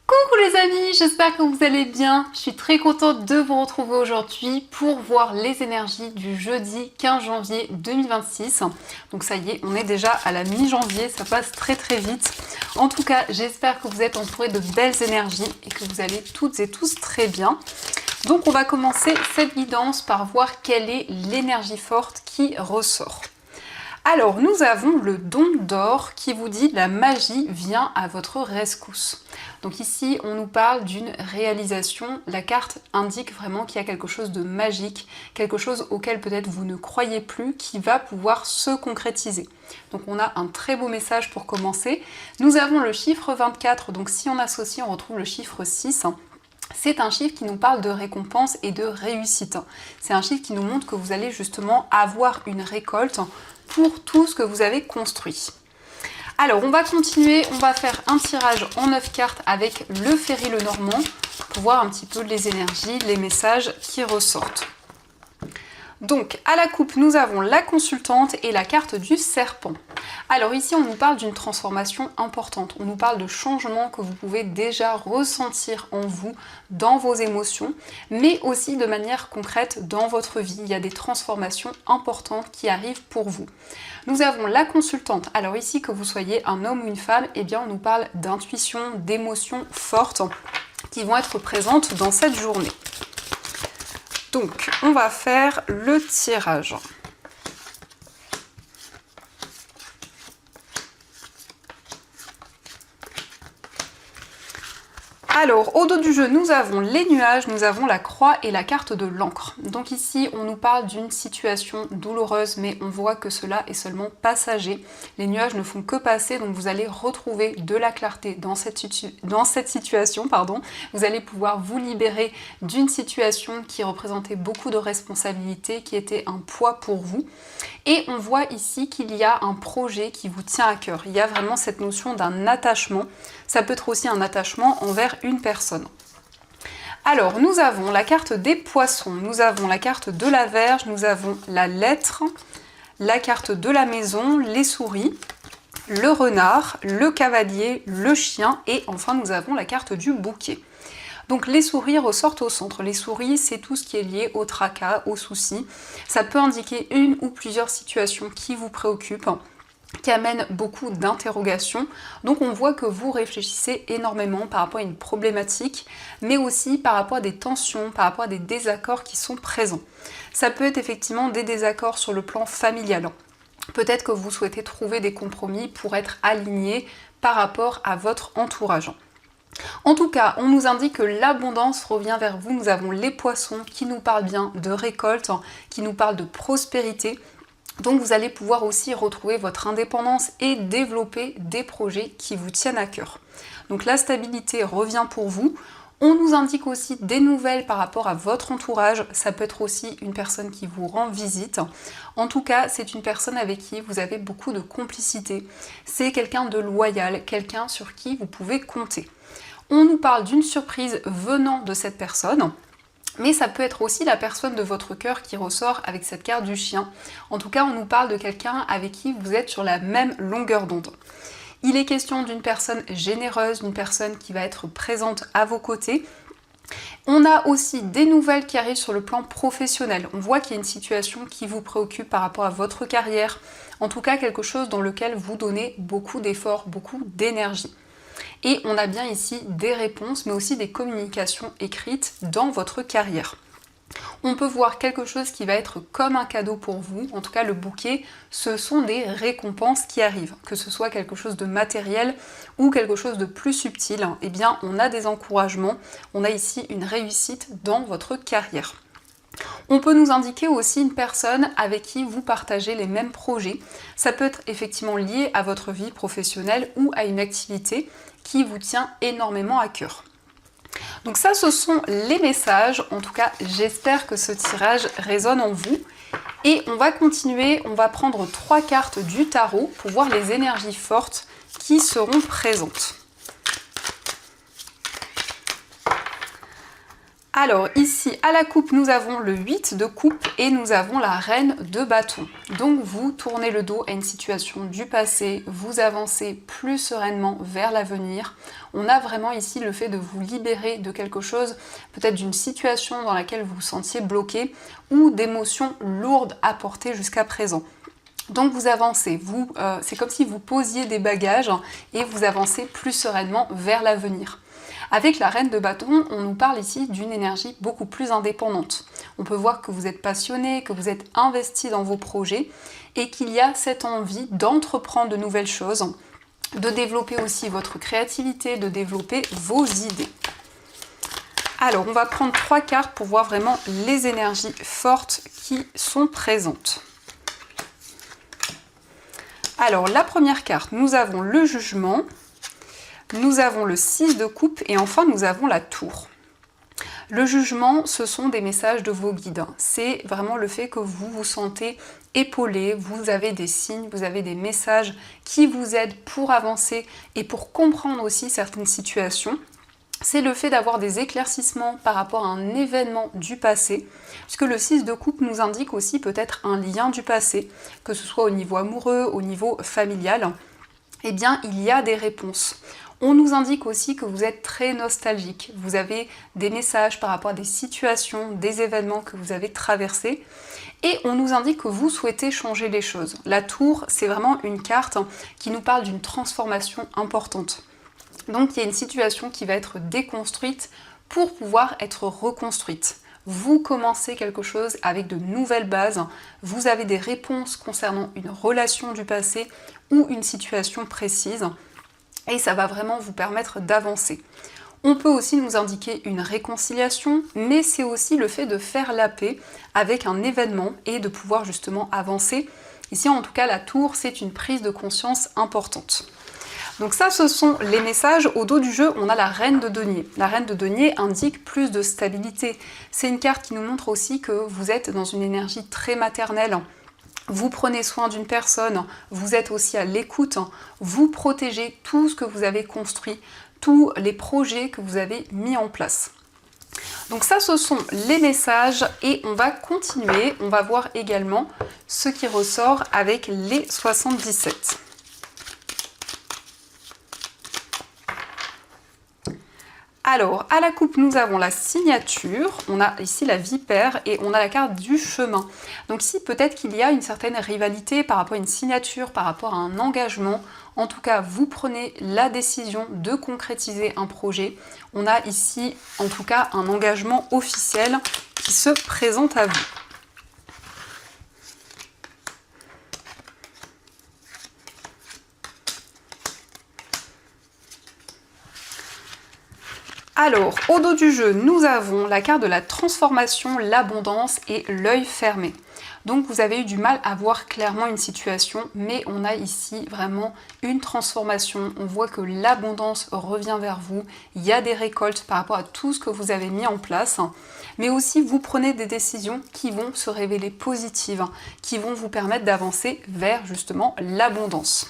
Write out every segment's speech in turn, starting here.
Coucou les amis, j'espère que vous allez bien. Je suis très contente de vous retrouver aujourd'hui pour voir les énergies du jeudi 15 janvier 2026. Donc ça y est, on est déjà à la mi-janvier, ça passe très vite. En tout cas, j'espère que vous êtes entourés de belles énergies et que vous allez toutes et tous très bien. Donc on va commencer cette guidance par voir quelle est l'énergie forte qui ressort. Alors, nous avons le don d'or qui vous dit la magie vient à votre rescousse. Donc ici, on nous parle d'une réalisation. La carte indique vraiment qu'il y a quelque chose de magique, quelque chose auquel peut-être vous ne croyez plus, qui va pouvoir se concrétiser. Donc on a un très beau message pour commencer. Nous avons le chiffre 24, donc si on associe, on retrouve le chiffre 6. C'est un chiffre qui nous parle de récompense et de réussite. C'est un chiffre qui nous montre que vous allez justement avoir une récolte pour tout ce que vous avez construit. Alors on va continuer, on va faire un tirage en 9 cartes avec le Ferry Lenormand pour voir un petit peu les énergies, les messages qui ressortent. Donc à la coupe, nous avons la consultante et la carte du serpent. Alors ici, on nous parle d'une transformation importante. On nous parle de changements que vous pouvez déjà ressentir en vous, dans vos émotions, mais aussi de manière concrète dans votre vie. Il y a des transformations importantes qui arrivent pour vous. Nous avons la consultante. Alors ici, que vous soyez un homme ou une femme, eh bien on nous parle d'intuition, d'émotions fortes qui vont être présentes dans cette journée. Donc, on va faire le tirage. Alors, au dos du jeu, nous avons les nuages, nous avons la croix et la carte de l'encre. Donc ici, on nous parle d'une situation douloureuse, mais on voit que cela est seulement passager. Les nuages ne font que passer, donc vous allez retrouver de la clarté dans cette situation. Vous allez pouvoir vous libérer d'une situation qui représentait beaucoup de responsabilités, qui était un poids pour vous. Et on voit ici qu'il y a un projet qui vous tient à cœur. Il y a vraiment cette notion d'un attachement. Ça peut être aussi un attachement envers une personne. Alors, nous avons la carte des poissons, nous avons la carte de la Vierge, nous avons la lettre, la carte de la maison, les souris, le renard, le cavalier, le chien et enfin nous avons la carte du bouquet. Donc les souris ressortent au centre. Les souris, c'est tout ce qui est lié au tracas, aux soucis. Ça peut indiquer une ou plusieurs situations qui vous préoccupent, qui amènent beaucoup d'interrogations. Donc on voit que vous réfléchissez énormément par rapport à une problématique, mais aussi par rapport à des tensions, par rapport à des désaccords qui sont présents. Ça peut être effectivement des désaccords sur le plan familial. Peut-être que vous souhaitez trouver des compromis pour être aligné par rapport à votre entourage. En tout cas, on nous indique que l'abondance revient vers vous. Nous avons les poissons qui nous parlent bien de récolte, qui nous parlent de prospérité. Donc vous allez pouvoir aussi retrouver votre indépendance et développer des projets qui vous tiennent à cœur. Donc la stabilité revient pour vous. On nous indique aussi des nouvelles par rapport à votre entourage. Ça peut être aussi une personne qui vous rend visite. En tout cas, c'est une personne avec qui vous avez beaucoup de complicité. C'est quelqu'un de loyal, quelqu'un sur qui vous pouvez compter. On nous parle d'une surprise venant de cette personne. Mais ça peut être aussi la personne de votre cœur qui ressort avec cette carte du chien. En tout cas, on nous parle de quelqu'un avec qui vous êtes sur la même longueur d'onde. Il est question d'une personne généreuse, d'une personne qui va être présente à vos côtés. On a aussi des nouvelles qui arrivent sur le plan professionnel. On voit qu'il y a une situation qui vous préoccupe par rapport à votre carrière. En tout cas, quelque chose dans lequel vous donnez beaucoup d'efforts, beaucoup d'énergie. Et on a bien ici des réponses, mais aussi des communications écrites dans votre carrière. On peut voir quelque chose qui va être comme un cadeau pour vous, en tout cas le bouquet, ce sont des récompenses qui arrivent, que ce soit quelque chose de matériel ou quelque chose de plus subtil, eh bien on a des encouragements, on a ici une réussite dans votre carrière. On peut nous indiquer aussi une personne avec qui vous partagez les mêmes projets. Ça peut être effectivement lié à votre vie professionnelle ou à une activité qui vous tient énormément à cœur. Donc ça, ce sont les messages. En tout cas, j'espère que ce tirage résonne en vous. Et on va continuer, on va prendre 3 cartes du tarot pour voir les énergies fortes qui seront présentes. Alors ici à la coupe nous avons le 8 de coupe et nous avons la reine de bâton. Donc vous tournez le dos à une situation du passé, vous avancez plus sereinement vers l'avenir. On a vraiment ici le fait de vous libérer de quelque chose, peut-être d'une situation dans laquelle vous vous sentiez bloqué ou d'émotions lourdes à porter jusqu'à présent. Donc vous avancez, c'est comme si vous posiez des bagages et vous avancez plus sereinement vers l'avenir. Avec la reine de bâton, on nous parle ici d'une énergie beaucoup plus indépendante. On peut voir que vous êtes passionné, que vous êtes investi dans vos projets et qu'il y a cette envie d'entreprendre de nouvelles choses, de développer aussi votre créativité, de développer vos idées. Alors, on va prendre 3 cartes pour voir vraiment les énergies fortes qui sont présentes. Alors, la première carte, nous avons le jugement. Nous avons le 6 de coupe et enfin nous avons la tour. Le jugement, ce sont des messages de vos guides. C'est vraiment le fait que vous vous sentez épaulé, vous avez des signes, vous avez des messages qui vous aident pour avancer et pour comprendre aussi certaines situations. C'est le fait d'avoir des éclaircissements par rapport à un événement du passé, puisque le 6 de coupe nous indique aussi peut-être un lien du passé, que ce soit au niveau amoureux, au niveau familial. Eh bien, il y a des réponses. On nous indique aussi que vous êtes très nostalgique. Vous avez des messages par rapport à des situations, des événements que vous avez traversés. Et on nous indique que vous souhaitez changer les choses. La tour, c'est vraiment une carte qui nous parle d'une transformation importante. Donc il y a une situation qui va être déconstruite pour pouvoir être reconstruite. Vous commencez quelque chose avec de nouvelles bases. Vous avez des réponses concernant une relation du passé ou une situation précise. Et ça va vraiment vous permettre d'avancer. On peut aussi nous indiquer une réconciliation, mais c'est aussi le fait de faire la paix avec un événement et de pouvoir justement avancer. Ici, en tout cas, la tour, c'est une prise de conscience importante. Donc ça, ce sont les messages. Au dos du jeu, on a la reine de denier. La reine de denier indique plus de stabilité. C'est une carte qui nous montre aussi que vous êtes dans une énergie très maternelle. Vous prenez soin d'une personne, vous êtes aussi à l'écoute, vous protégez tout ce que vous avez construit, tous les projets que vous avez mis en place. Donc ça, ce sont les messages et on va continuer. On va voir également ce qui ressort avec les 77. Alors, à la coupe, nous avons la signature, on a ici la vipère et on a la carte du chemin. Donc ici, peut-être qu'il y a une certaine rivalité par rapport à une signature, par rapport à un engagement. En tout cas, vous prenez la décision de concrétiser un projet. On a ici, en tout cas, un engagement officiel qui se présente à vous. Alors, au dos du jeu, nous avons la carte de la transformation, l'abondance et l'œil fermé. Donc vous avez eu du mal à voir clairement une situation, mais on a ici vraiment une transformation. On voit que l'abondance revient vers vous, il y a des récoltes par rapport à tout ce que vous avez mis en place, mais aussi vous prenez des décisions qui vont se révéler positives, qui vont vous permettre d'avancer vers justement l'abondance.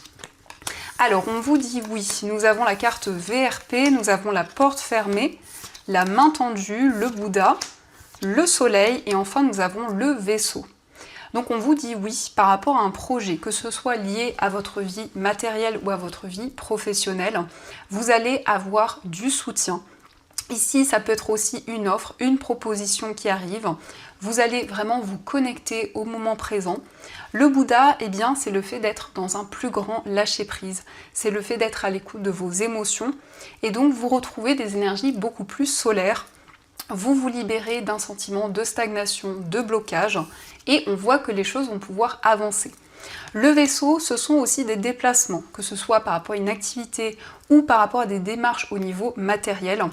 Alors, on vous dit oui, nous avons la carte VRP, nous avons la porte fermée, la main tendue, le Bouddha, le soleil et enfin nous avons le vaisseau. Donc on vous dit oui par rapport à un projet, que ce soit lié à votre vie matérielle ou à votre vie professionnelle, vous allez avoir du soutien. Ici, ça peut être aussi une offre, une proposition qui arrive. Vous allez vraiment vous connecter au moment présent. Le Bouddha, eh bien, c'est le fait d'être dans un plus grand lâcher-prise. C'est le fait d'être à l'écoute de vos émotions. Et donc, vous retrouvez des énergies beaucoup plus solaires. Vous vous libérez d'un sentiment de stagnation, de blocage. Et on voit que les choses vont pouvoir avancer. Le vaisseau, ce sont aussi des déplacements, que ce soit par rapport à une activité ou par rapport à des démarches au niveau matériel.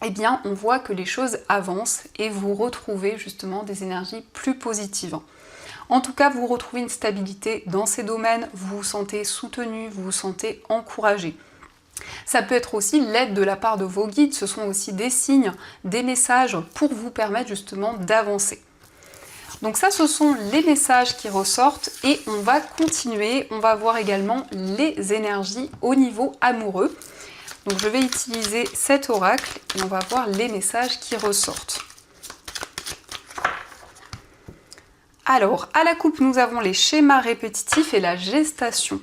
Eh bien, on voit que les choses avancent et vous retrouvez justement des énergies plus positives. En tout cas, vous retrouvez une stabilité dans ces domaines, vous vous sentez soutenu, vous vous sentez encouragé. Ça peut être aussi l'aide de la part de vos guides, ce sont aussi des signes, des messages pour vous permettre justement d'avancer. Donc ça, ce sont les messages qui ressortent et on va continuer, on va voir également les énergies au niveau amoureux. Donc je vais utiliser cet oracle et on va voir les messages qui ressortent. Alors, à la coupe, nous avons les schémas répétitifs et la gestation.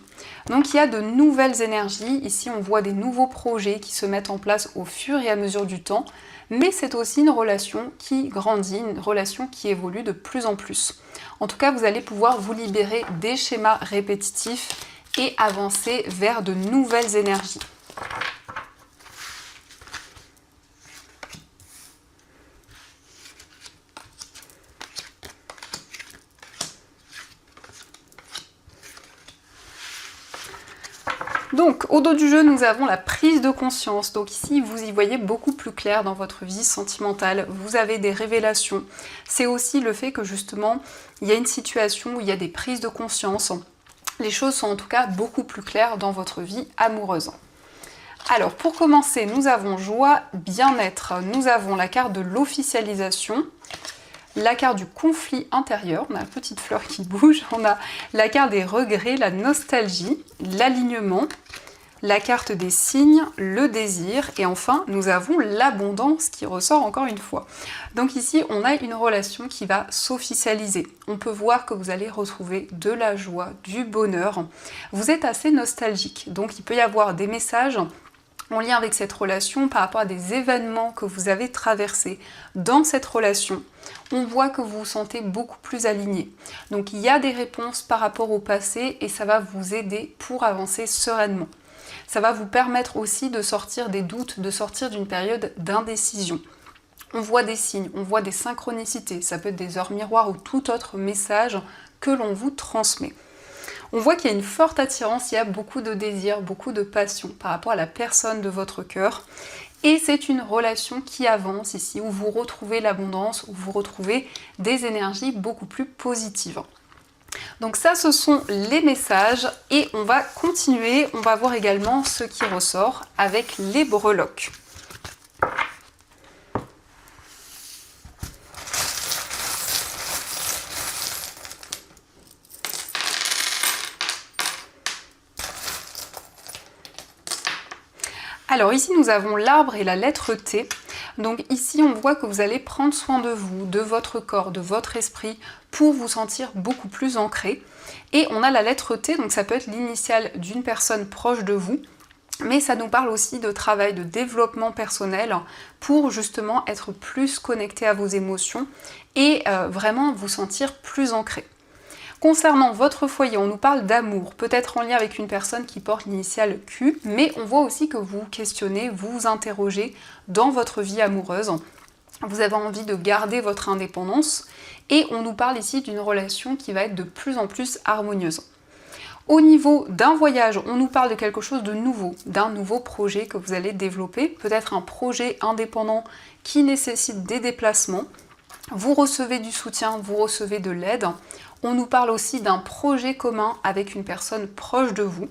Donc il y a de nouvelles énergies, ici on voit des nouveaux projets qui se mettent en place au fur et à mesure du temps, mais c'est aussi une relation qui grandit, une relation qui évolue de plus en plus. En tout cas, vous allez pouvoir vous libérer des schémas répétitifs et avancer vers de nouvelles énergies. Donc, au dos du jeu, nous avons la prise de conscience. Donc ici, vous y voyez beaucoup plus clair dans votre vie sentimentale. Vous avez des révélations. C'est aussi le fait que justement, il y a une situation où il y a des prises de conscience. Les choses sont en tout cas beaucoup plus claires dans votre vie amoureuse. Alors, pour commencer, nous avons joie, bien-être. Nous avons la carte de l'officialisation. La carte du conflit intérieur, on a la petite fleur qui bouge, on a la carte des regrets, la nostalgie, l'alignement, la carte des signes, le désir, et enfin nous avons l'abondance qui ressort encore une fois. Donc ici on a une relation qui va s'officialiser. On peut voir que vous allez retrouver de la joie, du bonheur. Vous êtes assez nostalgique, donc il peut y avoir des messages en lien avec cette relation par rapport à des événements que vous avez traversés dans cette relation. On voit que vous vous sentez beaucoup plus aligné. Donc il y a des réponses par rapport au passé et ça va vous aider pour avancer sereinement. Ça va vous permettre aussi de sortir des doutes, de sortir d'une période d'indécision. On voit des signes, on voit des synchronicités, ça peut être des heures miroirs ou tout autre message que l'on vous transmet. On voit qu'il y a une forte attirance, il y a beaucoup de désir, beaucoup de passion par rapport à la personne de votre cœur. Et c'est une relation qui avance ici, où vous retrouvez l'abondance, où vous retrouvez des énergies beaucoup plus positives. Donc ça, ce sont les messages et on va continuer. On va voir également ce qui ressort avec les breloques. Alors ici nous avons l'arbre et la lettre T. Donc ici on voit que vous allez prendre soin de vous, de votre corps, de votre esprit pour vous sentir beaucoup plus ancré. Et on a la lettre T, donc ça peut être l'initiale d'une personne proche de vous. Mais ça nous parle aussi de travail, de développement personnel pour justement être plus connecté à vos émotions et vraiment vous sentir plus ancré. Concernant votre foyer, on nous parle d'amour, peut-être en lien avec une personne qui porte l'initiale Q, mais on voit aussi que vous questionnez, vous interrogez dans votre vie amoureuse. Vous avez envie de garder votre indépendance et on nous parle ici d'une relation qui va être de plus en plus harmonieuse. Au niveau d'un voyage, on nous parle de quelque chose de nouveau, d'un nouveau projet que vous allez développer, peut-être un projet indépendant qui nécessite des déplacements. Vous recevez du soutien, vous recevez de l'aide. On nous parle aussi d'un projet commun avec une personne proche de vous.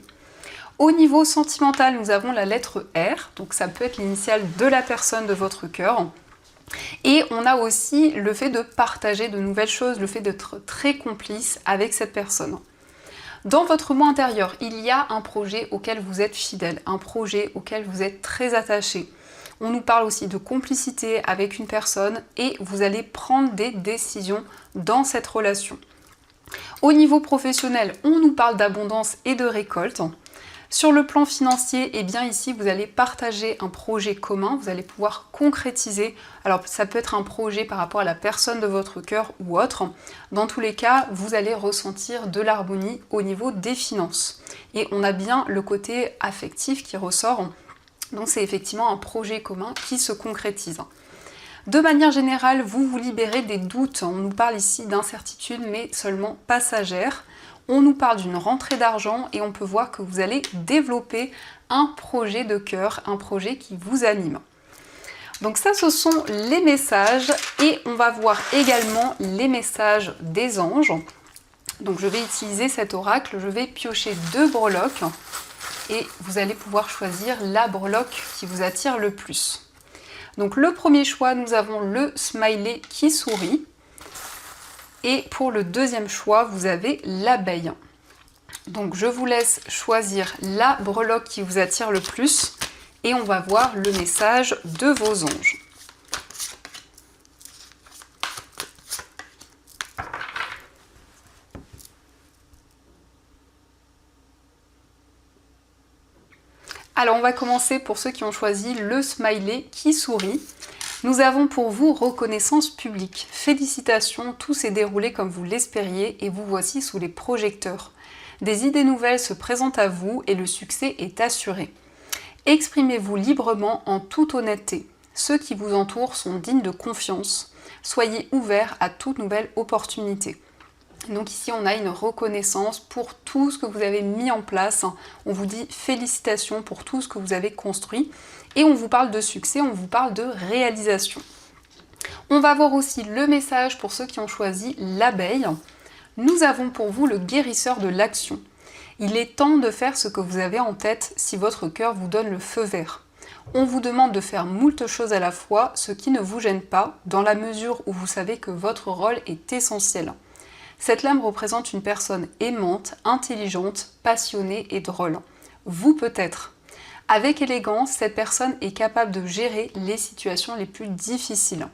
Au niveau sentimental, nous avons la lettre R, donc ça peut être l'initiale de la personne de votre cœur. Et on a aussi le fait de partager de nouvelles choses, le fait d'être très complice avec cette personne. Dans votre moi intérieur, il y a un projet auquel vous êtes fidèle, un projet auquel vous êtes très attaché. On nous parle aussi de complicité avec une personne et vous allez prendre des décisions dans cette relation. Au niveau professionnel, on nous parle d'abondance et de récolte. Sur le plan financier, eh bien ici vous allez partager un projet commun, vous allez pouvoir concrétiser. Alors ça peut être un projet par rapport à la personne de votre cœur ou autre. Dans tous les cas, vous allez ressentir de l'harmonie au niveau des finances. Et on a bien le côté affectif qui ressort. Donc c'est effectivement un projet commun qui se concrétise. De manière générale, vous vous libérez des doutes. On nous parle ici d'incertitudes, mais seulement passagères. On nous parle d'une rentrée d'argent et on peut voir que vous allez développer un projet de cœur, un projet qui vous anime. Donc ça, ce sont les messages et on va voir également les messages des anges. Donc je vais utiliser cet oracle, je vais piocher 2 breloques et vous allez pouvoir choisir la breloque qui vous attire le plus. Donc le premier choix, nous avons le smiley qui sourit. Et pour le deuxième choix, vous avez l'abeille. Donc je vous laisse choisir la breloque qui vous attire le plus. et on va voir le message de vos anges. Alors on va commencer pour ceux qui ont choisi le smiley qui sourit. Nous avons pour vous reconnaissance publique. Félicitations, tout s'est déroulé comme vous l'espériez et vous voici sous les projecteurs. Des idées nouvelles se présentent à vous et le succès est assuré. Exprimez-vous librement en toute honnêteté. Ceux qui vous entourent sont dignes de confiance. Soyez ouverts à toute nouvelle opportunité. Donc ici on a une reconnaissance pour tout ce que vous avez mis en place. On vous dit félicitations pour tout ce que vous avez construit. Et on vous parle de succès, on vous parle de réalisation. On va voir aussi le message pour ceux qui ont choisi l'abeille. Nous avons pour vous le guérisseur de l'action. Il est temps de faire ce que vous avez en tête si votre cœur vous donne le feu vert. On vous demande de faire moult choses à la fois, ce qui ne vous gêne pas, dans la mesure où vous savez que votre rôle est essentiel. Cette lame représente une personne aimante, intelligente, passionnée et drôle. Vous peut-être. Avec élégance, cette personne est capable de gérer les situations les plus difficiles.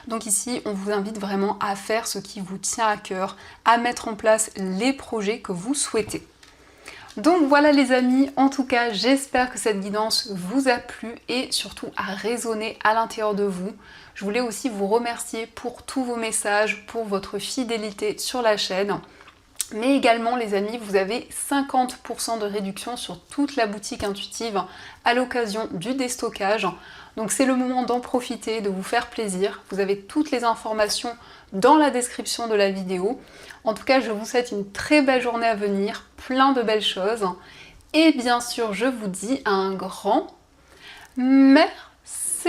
Donc ici, on vous invite vraiment à faire ce qui vous tient à cœur, à mettre en place les projets que vous souhaitez. Donc voilà les amis, en tout cas j'espère que cette guidance vous a plu et surtout a résonné à l'intérieur de vous. Je voulais aussi vous remercier pour tous vos messages, pour votre fidélité sur la chaîne. Mais également les amis, vous avez 50% de réduction sur toute la boutique intuitive à l'occasion du déstockage. Donc c'est le moment d'en profiter, de vous faire plaisir. Vous avez toutes les informations dans la description de la vidéo. En tout cas, je vous souhaite une très belle journée à venir, plein de belles choses. Et bien sûr, je vous dis un grand merci.